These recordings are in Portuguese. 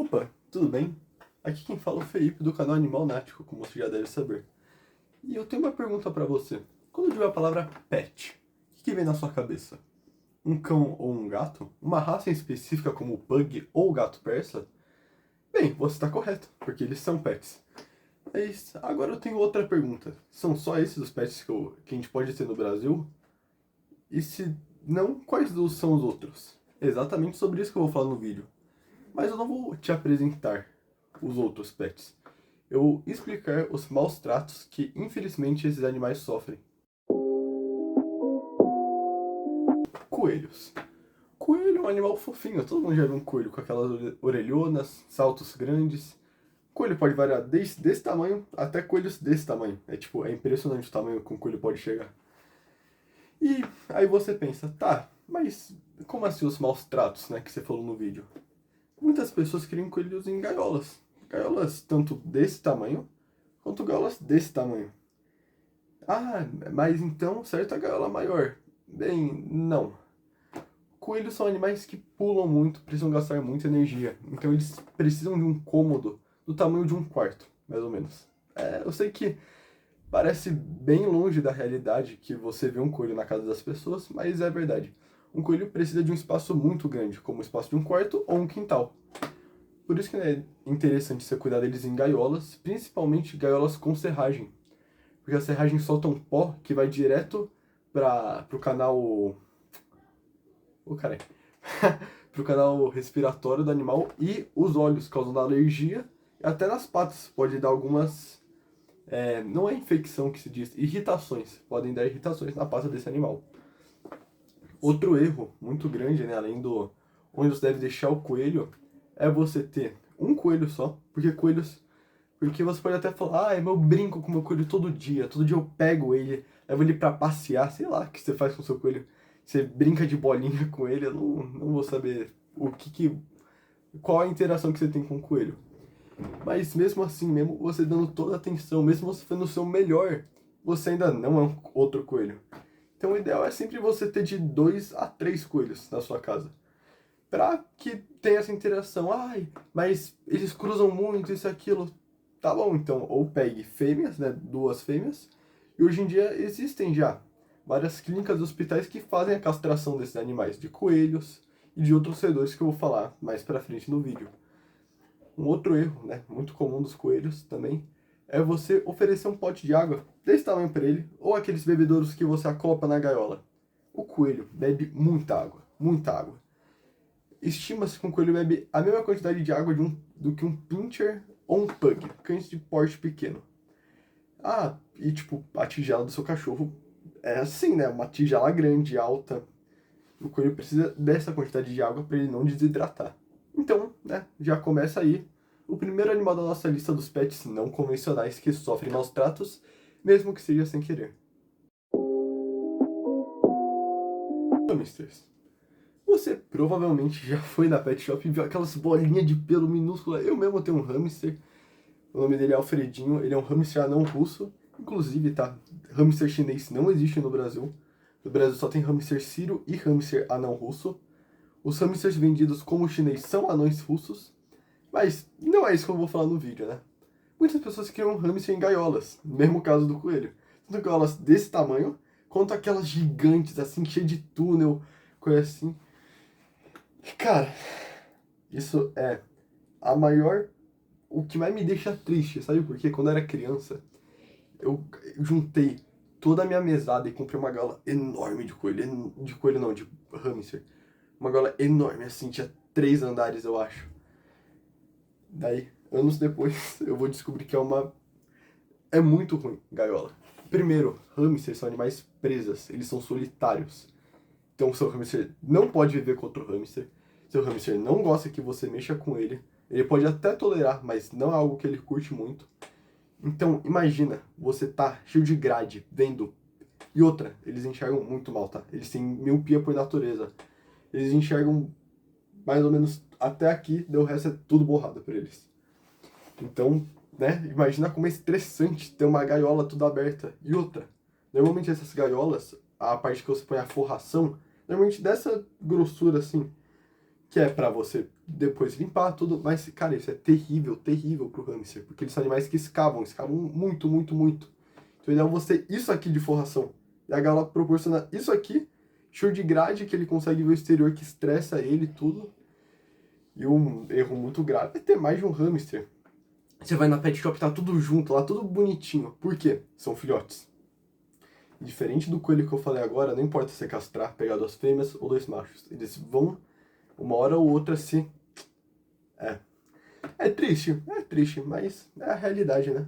Opa, tudo bem? Aqui quem fala é o Felipe do canal Animal Náutico, como você já deve saber. E eu tenho uma pergunta pra você. Quando eu digo a palavra pet, o que vem na sua cabeça? Um cão ou um gato? Uma raça em específica como o pug ou o gato persa? Bem, você está correto, porque eles são pets. Mas agora eu tenho outra pergunta. São só esses os pets que a gente pode ter no Brasil? E se não, são os outros? Exatamente sobre isso que eu vou falar no vídeo. Mas eu não vou te apresentar os outros pets. Eu vou explicar os maus tratos que, infelizmente, esses animais sofrem. Coelhos. Coelho é um animal fofinho. Todo mundo já viu um coelho com aquelas orelhonas, saltos grandes. Coelho pode variar desde desse tamanho até coelhos desse tamanho. É impressionante o tamanho que um coelho pode chegar. E aí você pensa, tá, mas como assim os maus tratos, né, que você falou no vídeo? Muitas pessoas criam coelhos em gaiolas. Gaiolas tanto desse tamanho, quanto gaiolas desse tamanho. Ah, mas então certa gaiola maior. Bem, não. Coelhos são animais que pulam muito, precisam gastar muita energia. Então eles precisam de um cômodo do tamanho de um quarto, mais ou menos. Eu sei que parece bem longe da realidade que você vê um coelho na casa das pessoas, mas é verdade. Um coelho precisa de um espaço muito grande, como o espaço de um quarto ou um quintal. Por isso que é interessante você cuidar deles em gaiolas, principalmente gaiolas com serragem. Porque a serragem solta um pó que vai direto pro canal... Oh, cara. Pro canal respiratório do animal e os olhos, causando alergia. E até nas patas pode dar algumas... não é infecção que se diz, irritações. Podem dar irritações na pata desse animal. Outro erro muito grande, né, além do onde você deve deixar o coelho, é você ter um coelho só, porque você pode até falar, eu brinco com meu coelho todo dia eu pego ele, levo ele pra passear, sei lá o que você faz com o seu coelho, você brinca de bolinha com ele, eu não vou saber qual a interação que você tem com o coelho. Mas mesmo assim, mesmo você dando toda a atenção, mesmo você fazendo o seu melhor, você ainda não é um outro coelho. Então o ideal é sempre você ter de 2 a 3 coelhos na sua casa. Pra que tenha essa interação. Mas eles cruzam muito, isso e aquilo. Tá bom, então, ou pegue fêmeas, né, 2 fêmeas. E hoje em dia existem já várias clínicas e hospitais que fazem a castração desses animais, de coelhos e de outros roedores que eu vou falar mais pra frente no vídeo. Um outro erro, né, muito comum dos coelhos também, é você oferecer um pote de água desse tamanho para ele, ou aqueles bebedouros que você acopla na gaiola. O coelho bebe muita água, muita água. Estima-se que um coelho bebe a mesma quantidade de água do que um pincher ou um pug, cães de porte pequeno. E tipo, a tigela do seu cachorro é assim, né, uma tigela grande, alta. O coelho precisa dessa quantidade de água para ele não desidratar. Então, né, já começa aí o primeiro animal da nossa lista dos pets não convencionais que sofrem maus tratos, mesmo que seja sem querer. Hamsters. Você provavelmente já foi na pet shop e viu aquelas bolinhas de pelo minúscula. Eu mesmo tenho um hamster, o nome dele é Alfredinho, ele é um hamster anão russo. Inclusive, tá, hamster chinês não existe no Brasil. No Brasil só tem hamster sírio e hamster anão russo. Os hamsters vendidos como chinês são anões russos, mas não é isso que eu vou falar no vídeo, né? Muitas pessoas criam hamster em gaiolas, mesmo caso do coelho. Tanto gaiolas desse tamanho, quanto aquelas gigantes, assim, cheias de túnel, coisa assim. Cara, isso é a maior... O que mais me deixa triste, sabe por quê? Quando eu era criança, eu juntei toda a minha mesada e comprei uma gaiola enorme de coelho. De coelho não, de hamster. Uma gaiola enorme, assim, tinha 3 andares, eu acho. Daí, anos depois, eu vou descobrir que é muito ruim gaiola. Primeiro, hamsters são animais presas, eles são solitários. Então o seu hamster não pode viver com outro hamster. Seu hamster não gosta que você mexa com ele. Ele pode até tolerar, mas não é algo que ele curte muito. Então, imagina, você tá cheio de grade, vendo. E outra, eles enxergam muito mal, tá? Eles têm miopia por natureza. Eles enxergam mais ou menos até aqui, daí o resto é tudo borrado pra eles. Então, né, imagina como é estressante ter uma gaiola toda aberta. E outra, normalmente essas gaiolas, a parte que você põe a forração, normalmente dessa grossura assim. que é pra você depois limpar tudo, mas, cara, isso é terrível, terrível pro hamster, porque eles são animais que escavam muito, muito, muito. Então, ideal você ter isso aqui de forração. E a gaiola proporciona isso aqui, show de grade, que ele consegue ver o exterior, que estressa ele e tudo. E um erro muito grave é ter mais de um hamster. Você vai na pet shop, tá tudo junto lá, tudo bonitinho. Por quê? São filhotes. Diferente do coelho que eu falei agora, não importa se castrar, pegar 2 fêmeas ou 2 machos. Eles vão, uma hora ou outra, se... É. É triste, mas é a realidade, né?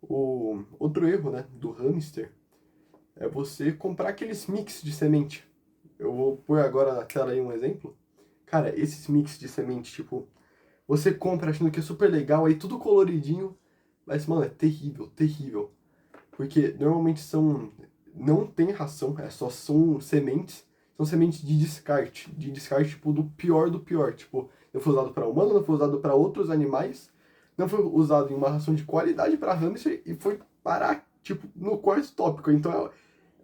O outro erro, né, do hamster é você comprar aqueles mix de semente. Eu vou pôr agora na tela aí um exemplo. Cara, esses mix de semente, tipo, você compra achando que é super legal, aí tudo coloridinho, mas, mano, é terrível, terrível. Porque normalmente são. Não tem ração, são sementes. São sementes de descarte. De descarte, tipo, do pior do pior. Tipo, não foi usado para humano, não foi usado para outros animais. Não foi usado em uma ração de qualidade para hamster e foi parar, tipo, no quarto tópico. Então é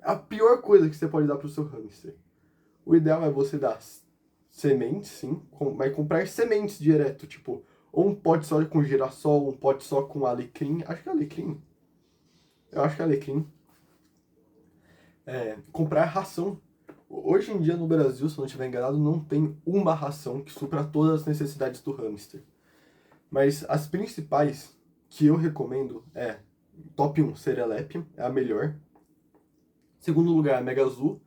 a pior coisa que você pode dar pro seu hamster. O ideal é você dar sementes, sim, mas comprar sementes direto, tipo, ou um pote só com girassol, um pote só com alecrim. Acho que é alecrim. Eu acho que é alecrim. Comprar ração. Hoje em dia no Brasil, se eu não estiver enganado, não tem uma ração que supra todas as necessidades do hamster. Mas as principais que eu recomendo é top 1, Serelep, é a melhor. Segundo lugar, Mega Azul.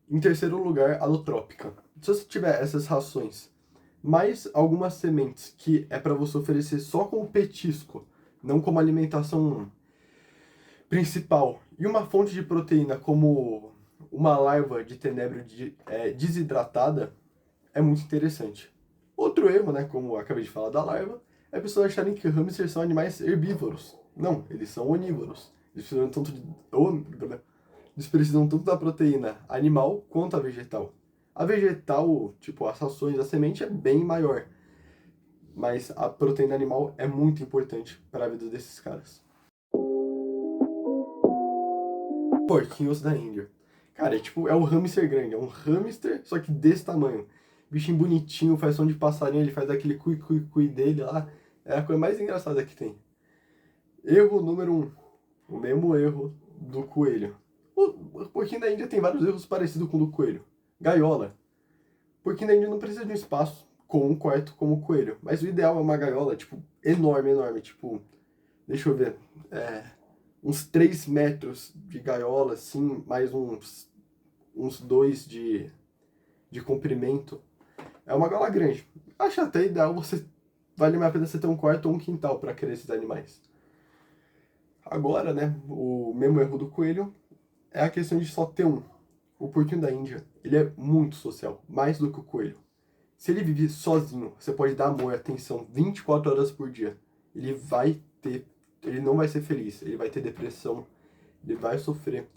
Em terceiro lugar, Alotrópica. Se você tiver essas rações, mais algumas sementes que é para você oferecer só como petisco, não como alimentação principal, e uma fonte de proteína como uma larva de tenebro desidratada, é muito interessante. Outro erro, né, como eu acabei de falar da larva, é pessoas acharem que hamsters são animais herbívoros. Não, eles são onívoros. Eles precisam tanto da proteína animal quanto a vegetal. A vegetal, tipo as rações da semente, é bem maior. Mas a proteína animal é muito importante para a vida desses caras. Porquinhos da Índia. Cara, é o hamster grande, é um hamster, só que desse tamanho. Bichinho bonitinho, faz som de passarinho, ele faz aquele cui dele lá. É a coisa mais engraçada que tem. Erro número 1. O mesmo erro do coelho. O porquinho da Índia tem vários erros parecidos com o do coelho. Gaiola. O porquinho da Índia não precisa de um espaço com um quarto como o coelho. Mas o ideal é uma gaiola, tipo, enorme, enorme. Tipo, deixa eu ver. Uns 3 metros de gaiola, assim, mais uns 2 de comprimento. É uma gaiola grande. Acho até ideal você. Vale mais a pena você ter um quarto ou um quintal para criar esses animais. Agora, né, o mesmo erro do coelho é a questão de só ter um. O porquinho da Índia, ele é muito social, mais do que o coelho. Se ele vive sozinho, você pode dar amor, atenção 24 horas por dia. Ele vai ter, ele não vai ser feliz, ele vai ter depressão, ele vai sofrer.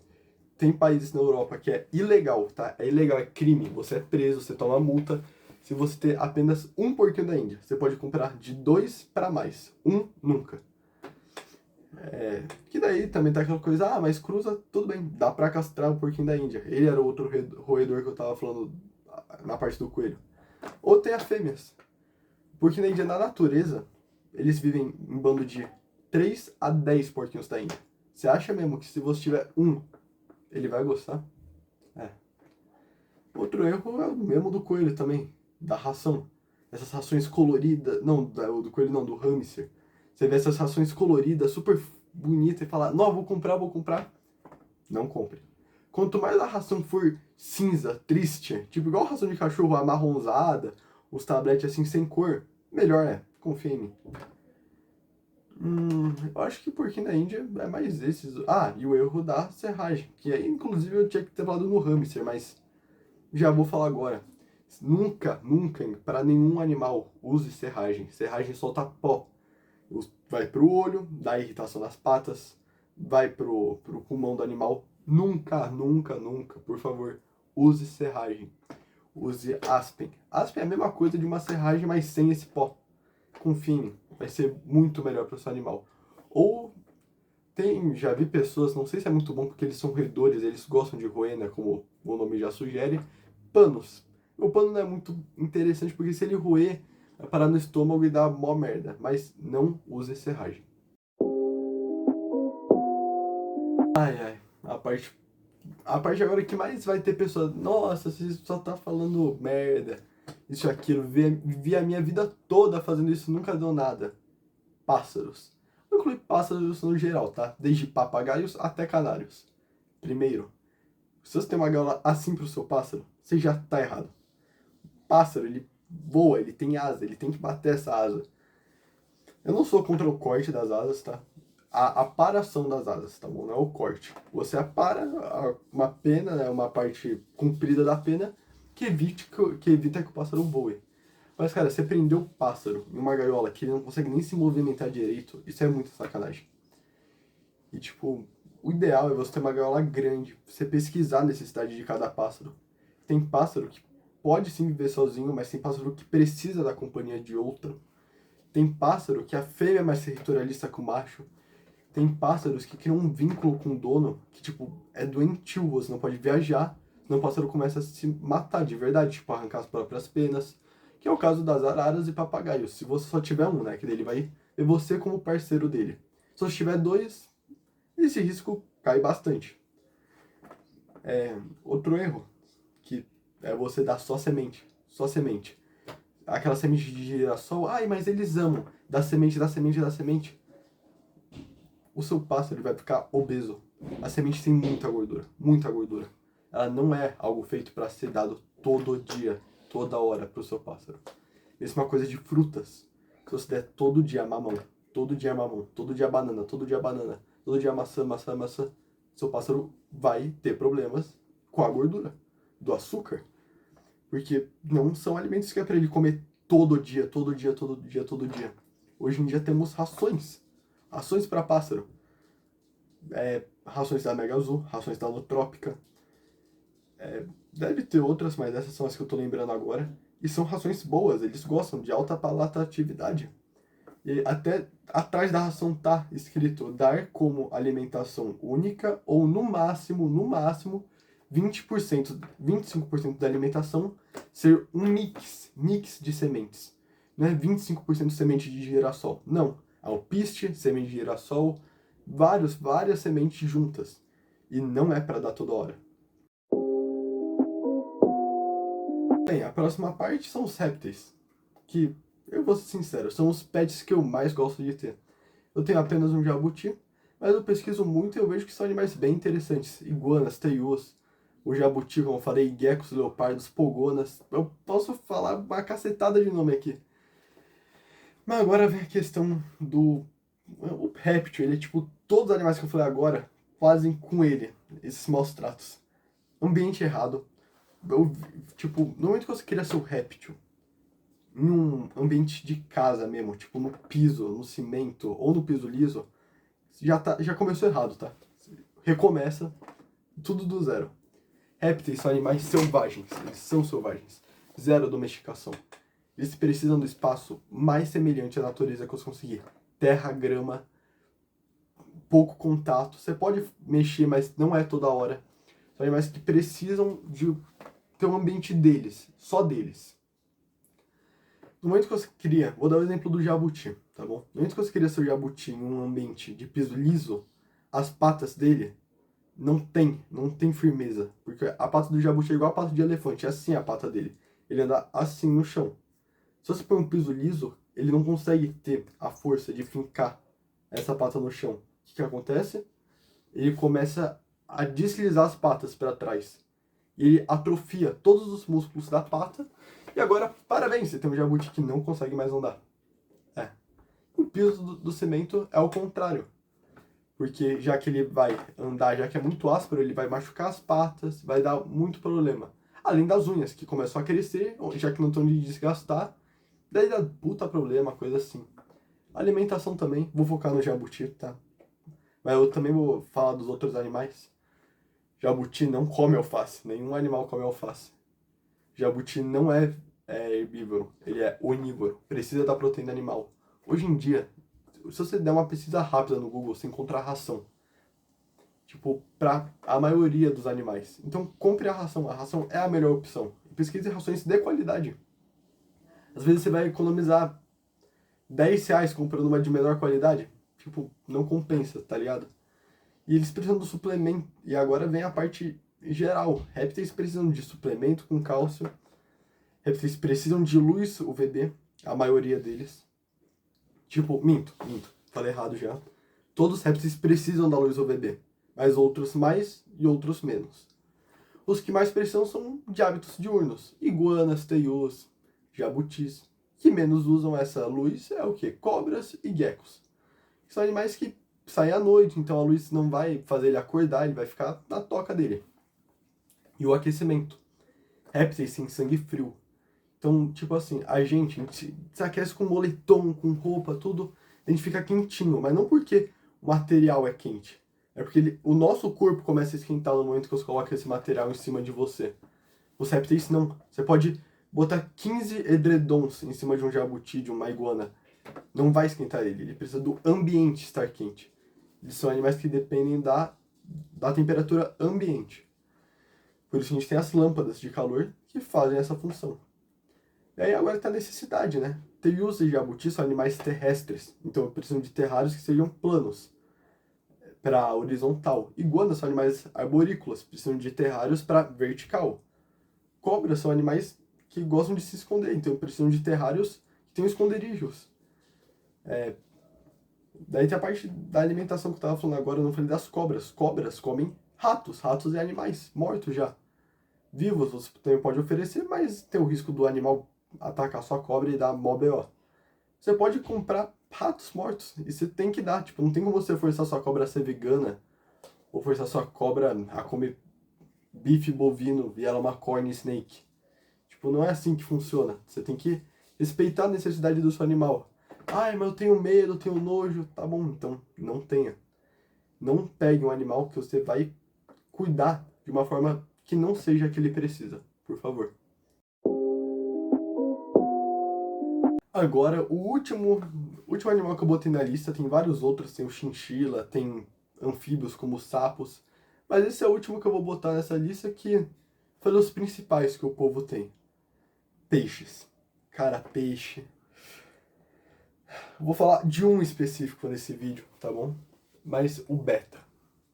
Tem países na Europa que é ilegal, tá? É ilegal, é crime. Você é preso, você toma multa. Se você ter apenas um porquinho da Índia, você pode comprar de 2 para mais. Um, nunca. Que daí também tá aquela coisa, mas cruza, tudo bem, dá pra castrar o porquinho da Índia. Ele era o outro roedor que eu tava falando na parte do coelho. Ou tem as fêmeas. Porque na Índia, na natureza, eles vivem em bando de 3 a 10 porquinhos da Índia. Você acha mesmo que se você tiver um, ele vai gostar? É. Outro erro é o mesmo do coelho também, da ração. Essas rações coloridas, não, do coelho não, do hamster. Você vê essas rações coloridas, super bonitas e fala, não, vou comprar, vou comprar. Não compre. Quanto mais a ração for cinza, triste, tipo igual a ração de cachorro amarronzada, os tabletes assim sem cor, melhor é. Confia em mim. Eu acho que porquinho da Índia é mais esses. Ah, e o erro da serragem, que aí inclusive eu tinha que ter falado no hamster, mas já vou falar agora. Nunca, nunca, para nenhum animal use serragem. Serragem solta pó. Vai pro olho, dá irritação nas patas, vai pro pulmão do animal. Nunca, nunca, nunca, por favor, use serragem. Use Aspen. Aspen é a mesma coisa de uma serragem, mas sem esse pó. Confie em mim, vai ser muito melhor para o seu animal. Ou já vi pessoas, não sei se é muito bom porque eles são roedores, eles gostam de roer, né, como o nome já sugere, panos. O pano não é muito interessante porque se ele roer, vai parar no estômago e dá mó merda. Mas não use serragem. Ai, ai. A parte agora que mais vai ter pessoa. Nossa, você só tá falando merda. Isso e aquilo. Vi a minha vida toda fazendo isso, nunca deu nada. Pássaros. Vou incluir pássaros no geral, tá? Desde papagaios até canários. Primeiro, se você tem uma gaiola assim pro seu pássaro, você já tá errado. Pássaro, ele voa, ele tem asa, ele tem que bater essa asa. Eu não sou contra o corte das asas, tá? A aparação das asas, tá bom? Não é o corte. Você apara uma pena, né? Uma parte comprida da pena que evita que o pássaro voe. Mas, cara, você prendeu o pássaro em uma gaiola que ele não consegue nem se movimentar direito, isso é muita sacanagem. E, tipo, o ideal é você ter uma gaiola grande, você pesquisar a necessidade de cada pássaro. Tem pássaro que pode sim viver sozinho, mas tem pássaro que precisa da companhia de outro. Tem pássaro que a fêmea é mais territorialista que o macho. Tem pássaros que criam um vínculo com o dono que, tipo, é doentio, você não pode viajar, senão o pássaro começa a se matar de verdade, tipo, arrancar as próprias penas. Que é o caso das araras e papagaios. Se você só tiver um, né, que ele vai ver você como parceiro dele. Se você tiver dois, esse risco cai bastante. Outro erro, que é você dar só semente. Só semente. Aquela semente de girassol, ai, mas eles amam. Dá semente, dá semente, dá semente. O seu pássaro ele vai ficar obeso. A semente tem muita gordura, muita gordura. Ela não é algo feito para ser dado todo dia, toda hora para o seu pássaro. Mesma coisa de frutas. Se você der todo dia mamão, todo dia mamão, todo dia banana, todo dia banana, todo dia maçã, maçã, maçã, seu pássaro vai ter problemas com a gordura, do açúcar. Porque não são alimentos que é para ele comer todo dia, todo dia, todo dia, todo dia. Hoje em dia temos rações. Rações para pássaro. Rações da Mega Azul, rações da Lutrópica. Deve ter outras, mas essas são as que eu tô lembrando agora. E são rações boas, eles gostam de alta palatatividade. E até atrás da ração tá escrito dar como alimentação única ou no máximo, 20%, 25% da alimentação ser um mix de sementes. Não é 25% semente de girassol. Não, alpiste, semente de girassol, várias sementes juntas. E não é para dar toda hora. Bem, a próxima parte são os répteis, que, eu vou ser sincero, são os pets que eu mais gosto de ter. Eu tenho apenas um jabuti, mas eu pesquiso muito e eu vejo que são animais bem interessantes. Iguanas, teiôs, o jabuti, como eu falei, geckos, leopardos, pogonas. Eu posso falar uma cacetada de nome aqui. Mas agora vem a questão do... O réptil, ele é tipo, todos os animais que eu falei agora fazem com ele esses maus tratos. Ambiente errado. Eu, tipo, no momento que você cria seu réptil, em um ambiente de casa mesmo, tipo no piso, no cimento ou no piso liso, já começou errado, tá? Recomeça tudo do zero. Répteis são animais selvagens, eles são selvagens. Zero domesticação. Eles precisam do espaço mais semelhante à natureza que você conseguir. Terra, grama, pouco contato. Você pode mexer, mas não é toda hora. São animais que precisam de ter um ambiente deles, só deles. No momento que você cria, vou dar o exemplo do jabuti, tá bom? No momento que você cria seu jabuti em um ambiente de piso liso, as patas dele não tem firmeza. Porque a pata do jabuti é igual a pata de elefante, é assim a pata dele. Ele anda assim no chão. Se você põe um piso liso, ele não consegue ter a força de fincar essa pata no chão. O que acontece? Ele começa a deslizar as patas para trás. E ele atrofia todos os músculos da pata. E agora, parabéns, você tem um jabuti que não consegue mais andar. O piso do cimento é o contrário. Porque já que ele vai andar, já que é muito áspero, ele vai machucar as patas, vai dar muito problema. Além das unhas, que começam a crescer, já que não estão de desgastar, daí dá puta problema, coisa assim. Alimentação também, vou focar no jabuti, tá? Mas eu também vou falar dos outros animais. Jabuti não come alface, nenhum animal come alface. Jabuti não é herbívoro, ele é onívoro, precisa da proteína animal. Hoje em dia, se você der uma pesquisa rápida no Google, você encontra ração. Tipo, pra a maioria dos animais. Então, compre a ração é a melhor opção. Pesquise rações de qualidade. Às vezes você vai economizar R$ 10 comprando uma de menor qualidade. Tipo, não compensa, tá ligado? E eles precisam do suplemento. E agora vem a parte geral. Répteis precisam de suplemento com cálcio. Répteis precisam de luz UVB, a maioria deles. Tipo, minto. Falei errado já. Todos os répteis precisam da luz UVB, mas outros mais e outros menos. Os que mais precisam são de hábitos diurnos. Iguanas, teius, jabutis. Que menos usam essa luz é o que? Cobras e geckos. São animais que saem à noite, então a luz não vai fazer ele acordar, ele vai ficar na toca dele. E o aquecimento. Répteis têm sangue frio. Então, tipo assim, a gente se aquece com moletom, com roupa, tudo, a gente fica quentinho, mas não porque o material é quente. É porque o nosso corpo começa a esquentar no momento que você coloca esse material em cima de você. Os répteis não. Você pode botar 15 edredons em cima de um jabuti, de uma iguana. Não vai esquentar ele. Ele precisa do ambiente estar quente. Eles são animais que dependem da temperatura ambiente. Por isso a gente tem as lâmpadas de calor que fazem essa função. E aí agora está a necessidade, né? Teius e jabutis são animais terrestres, então precisam de terrários que sejam planos para horizontal. Iguanas são animais arborícolas, precisam de terrários para vertical. Cobras são animais que gostam de se esconder, então precisam de terrários que tenham esconderijos. Daí tem a parte da alimentação que eu estava falando agora, eu não falei das cobras. Cobras comem ratos, ratos e animais mortos já. Vivos você também pode oferecer, mas tem o risco do animal atacar sua cobra e dar mó BO. Você pode comprar ratos mortos e você tem que dar. Tipo, não tem como você forçar sua cobra a ser vegana ou forçar sua cobra a comer bife bovino e ela é uma corn snake. Tipo, não é assim que funciona. Você tem que respeitar a necessidade do seu animal. Ai, mas eu tenho medo, eu tenho nojo. Tá bom, então não tenha. Não pegue um animal que você vai cuidar de uma forma que não seja a que ele precisa, por favor. Agora, o último animal que eu botei na lista, tem vários outros, tem o chinchila, tem anfíbios como os sapos, mas esse é o último que eu vou botar nessa lista que foi dos principais que o povo tem. Peixes. Cara, peixe. Vou falar de um específico nesse vídeo, tá bom? Mas o beta.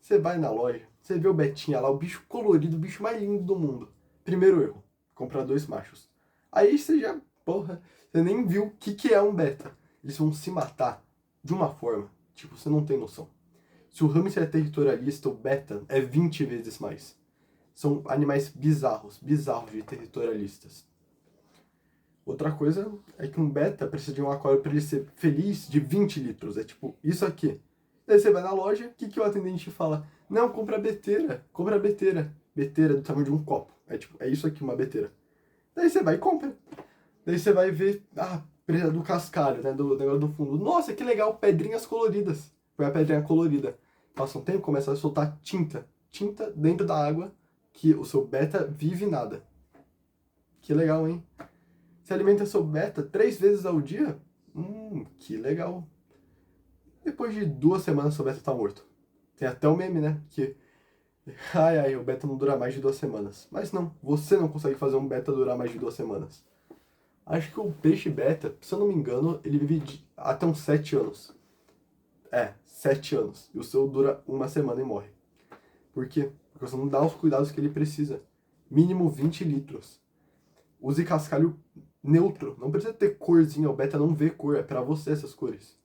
Você vai na loja, você vê o betinha lá, o bicho colorido, o bicho mais lindo do mundo. Primeiro erro, comprar 2 machos. Aí você já, porra, você nem viu o que é um beta. Eles vão se matar de uma forma, tipo, você não tem noção. Se o hamster é territorialista, o beta é 20 vezes mais. São animais bizarros de territorialistas. Outra coisa é que um beta precisa de um aquário para ele ser feliz de 20 litros. É tipo isso aqui. Daí você vai na loja, o que o atendente fala? Não, compra beteira. Compra beteira. Beteira do tamanho de um copo. É tipo, é isso aqui, uma beteira. Daí você vai e compra. Daí você vai ver, precisa do cascalho, né? Do negócio do fundo. Nossa, que legal, pedrinhas coloridas. Põe a pedrinha colorida. Passa um tempo, começa a soltar tinta. Tinta dentro da água que o seu beta vive nada. Que legal, hein? Você alimenta seu beta 3 vezes ao dia? Que legal. Depois de 2 semanas, seu beta tá morto. Tem até o meme, né? Que, o beta não dura mais de 2 semanas. Mas não, você não consegue fazer um beta durar mais de 2 semanas. Acho que o peixe beta, se eu não me engano, ele vive até uns 7 anos. 7 anos. E o seu dura 1 semana e morre. Por quê? Porque você não dá os cuidados que ele precisa. Mínimo 20 litros. Use cascalho neutro. Não precisa ter corzinha. O beta não vê cor. É pra você essas cores.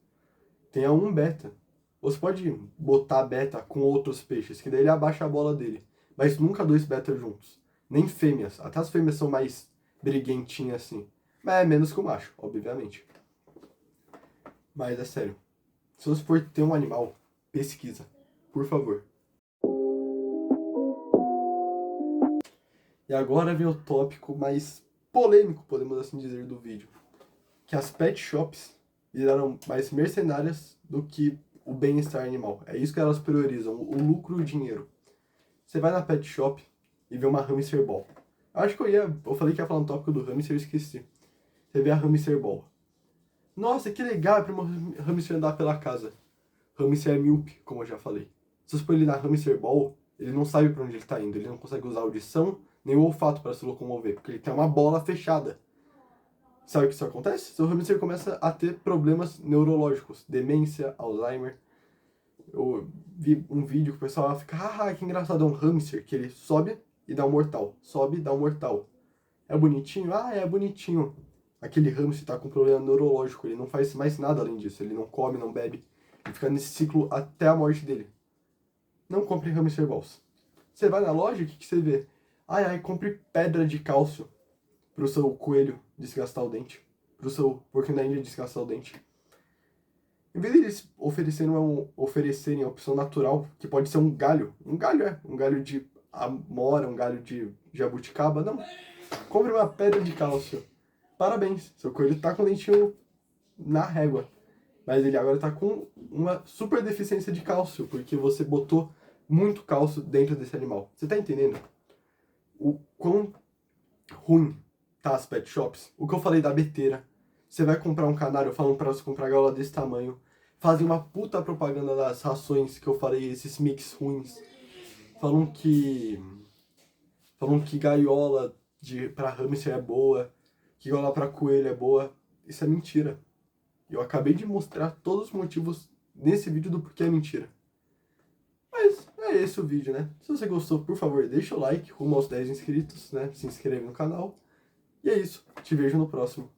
Tenha um beta. Você pode botar beta com outros peixes, que daí ele abaixa a bola dele. Mas nunca 2 betas juntos. Nem fêmeas. Até as fêmeas são mais briguentinhas assim. Mas é menos que o macho, obviamente. Mas é sério. Se você for ter um animal, pesquisa. Por favor. E agora vem o tópico mais polêmico, podemos assim dizer, do vídeo. Que as pet shops viraram mais mercenárias do que o bem-estar animal. É isso que elas priorizam, o lucro e o dinheiro. Você vai na pet shop e vê uma hamster ball. Acho que eu falei que ia falar um tópico do hamster e esqueci. Você vê a hamster ball. Nossa, que legal para uma hamster andar pela casa. Hamster é míope, como eu já falei. Se você pôr ele na hamster ball, ele não sabe pra onde ele tá indo, ele não consegue usar a audição nem o olfato para se locomover, porque ele tem uma bola fechada. Sabe o que isso acontece? Seu hamster começa a ter problemas neurológicos, demência, Alzheimer. Eu vi um vídeo que o pessoal fica, haha, que engraçado, é um hamster, que ele sobe e dá um mortal, sobe e dá um mortal. É bonitinho? Ah, é bonitinho. Aquele hamster tá com problema neurológico, ele não faz mais nada além disso, ele não come, não bebe, ele fica nesse ciclo até a morte dele. Não compre hamster balls. Você vai na loja, o que, que você vê? Ai, ai, compre pedra de cálcio pro seu coelho desgastar o dente, pro seu porquinho da Índia desgastar o dente. Em vez deles oferecerem a opção natural, que pode ser um galho de amora, um galho de jabuticaba, não. Compre uma pedra de cálcio. Parabéns, seu coelho tá com o dentinho na régua. Mas ele agora tá com uma super deficiência de cálcio, porque você botou muito cálcio dentro desse animal. Você tá entendendo o quão ruim tá as pet shops? O que eu falei da beteira. Você vai comprar um canário, falam pra você comprar gaiola desse tamanho. Fazem uma puta propaganda das rações que eu falei, esses mix ruins. Falam que. Falam que gaiola pra hamster é boa, que gaiola pra coelho é boa. Isso é mentira. Eu acabei de mostrar todos os motivos nesse vídeo do porquê é mentira. Mas é esse o vídeo, né? Se você gostou, por favor, deixa o like, rumo aos 10 inscritos, né? Se inscreve no canal. E é isso. Te vejo no próximo.